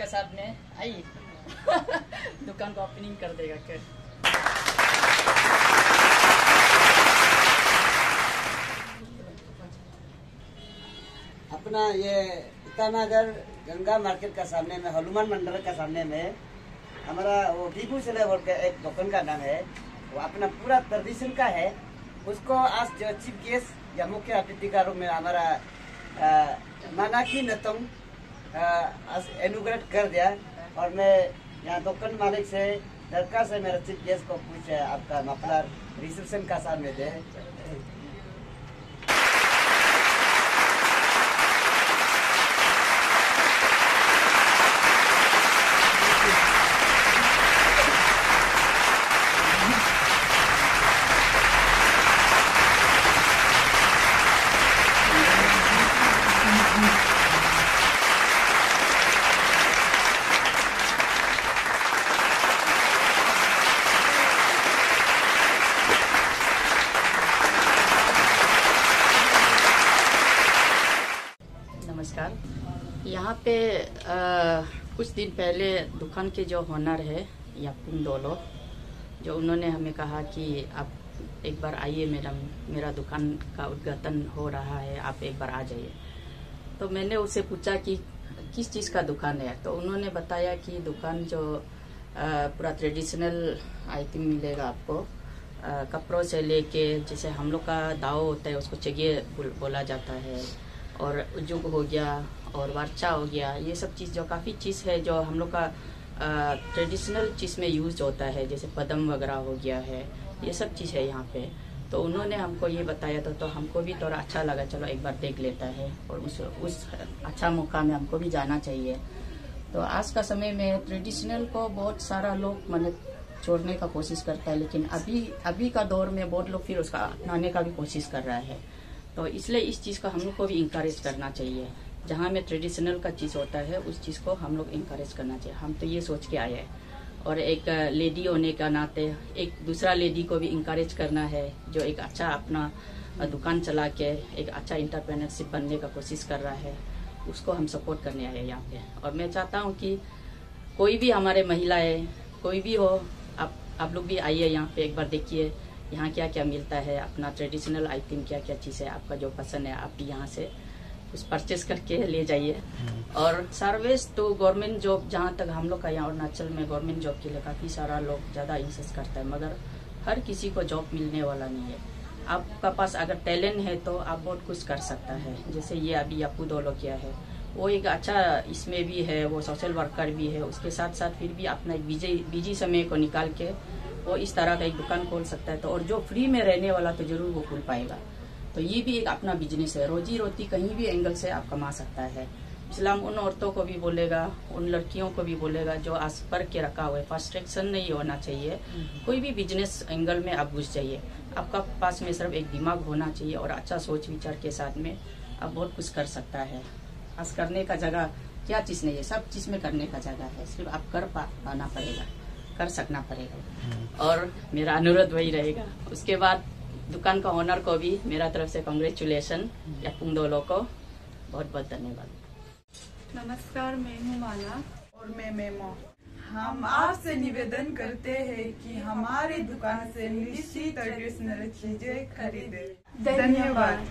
साहब ने आई दुकान को ओपनिंग कर देगा क्या? अपना ये ईटानगर गंगा मार्केट का सामने में हनुमान मंदिर का सामने में हमारा वो बीबू से बोल के एक दुकान का नाम है। वो अपना पूरा ट्रेडिशन का है। उसको आज जो चीफ गेस्ट या मुख्य अतिथि का रूप में हमारा मानाकी नतंग आज इनॉग्रेट कर दिया। और मैं यहाँ दुकान मालिक से दरखास्त है मेरे चीफ गेस्ट को पूछे आपका मफलर रिसेप्शन का सामने दे। नमस्कार। यहाँ पे कुछ दिन पहले दुकान के जो ओनर है यापुंग डोलो, जो उन्होंने हमें कहा कि आप एक बार आइए मैडम, मेरा दुकान का उद्घाटन हो रहा है, आप एक बार आ जाइए। तो मैंने उससे पूछा कि किस चीज़ का दुकान है। तो उन्होंने बताया कि दुकान जो पूरा ट्रेडिशनल आइटम मिलेगा आपको, कपड़ों से लेके जैसे हम लोग का दाव होता है उसको चगिए बोला जाता है, और उजुग हो गया और वारचा हो गया, ये सब चीज़ जो काफ़ी चीज़ है जो हम लोग का ट्रेडिशनल चीज़ में यूज होता है, जैसे पदम वगैरह हो गया है, ये सब चीज़ है यहाँ पे। तो उन्होंने हमको ये बताया तो हमको भी थोड़ा अच्छा लगा, चलो एक बार देख लेता है, और उस अच्छा मौका में हमको भी जाना चाहिए। तो आज का समय में ट्रेडिशनल को बहुत सारा लोग मतलब छोड़ने का कोशिश करता है, लेकिन अभी का दौर में बहुत लोग फिर उसका अपनाने का भी कोशिश कर रहा है। तो इसलिए इस चीज़ को हम लोग को भी इंकरेज करना चाहिए। जहाँ में ट्रेडिशनल का चीज़ होता है उस चीज़ को हम लोग इंकरेज करना चाहिए। हम तो ये सोच के आए हैं, और एक लेडी होने का नाते एक दूसरा लेडी को भी इंकरेज करना है जो एक अच्छा अपना दुकान चला के एक अच्छा इंटरप्रेन्योरशिप बनने का कोशिश कर रहा है, उसको हम सपोर्ट करने आए हैं यहाँ पे। और मैं चाहता हूँ कि कोई भी हमारे महिलाएं कोई भी हो, आप लोग भी आइए यहाँ पे, एक बार देखिए यहाँ क्या क्या मिलता है, अपना ट्रेडिशनल आइटम क्या क्या चीज़ है, आपका जो पसंद है आप यहाँ से कुछ परचेस करके ले जाइए। और सर्विस तो गवर्नमेंट जॉब, जहाँ तक हम लोग का यहाँ अरुणाचल में गवर्नमेंट जॉब के लिए काफ़ी सारा लोग ज़्यादा इंसिस्ट करता है, मगर हर किसी को जॉब मिलने वाला नहीं है। आपका पास अगर टैलेंट है तो आप बहुत कुछ कर सकता है। जैसे ये अभी यापू डोलो किया है, वो एक अच्छा इसमें भी है, वो सोशल वर्कर भी है, उसके साथ साथ फिर भी अपना एक बिजी समय को निकाल के वो इस तरह का एक दुकान खोल सकता है। तो और जो फ्री में रहने वाला तो जरूर वो खोल पाएगा। तो ये भी एक अपना बिजनेस है, रोजी रोटी कहीं भी एंगल से आप कमा सकता है। इस्लाम उन औरतों को भी बोलेगा, उन लड़कियों को भी बोलेगा जो आज पर के रखा हुआ है, फ्रस्ट्रेशन नहीं होना चाहिए। कोई भी बिजनेस एंगल में आप घुस जाइए, आपका पास में सिर्फ एक दिमाग होना चाहिए और अच्छा सोच विचार के साथ में आप बहुत कुछ कर सकता है। आज करने का जगह क्या चीज़ नहीं है, सब चीज़ में करने का जगह है, सिर्फ आप कर पाना पड़ेगा, कर सकना पड़ेगा। और मेरा अनुरोध वही रहेगा। उसके बाद दुकान का ओनर को भी मेरा तरफ से कांग्रेचुलेशन, यापुंग डोलो को बहुत बहुत धन्यवाद। नमस्कार, मैं हूँ माला और मैं मेमो। हम आपसे निवेदन करते हैं कि हमारी दुकान से निश्चित ट्रेडिशनल चीजें खरीदें। धन्यवाद।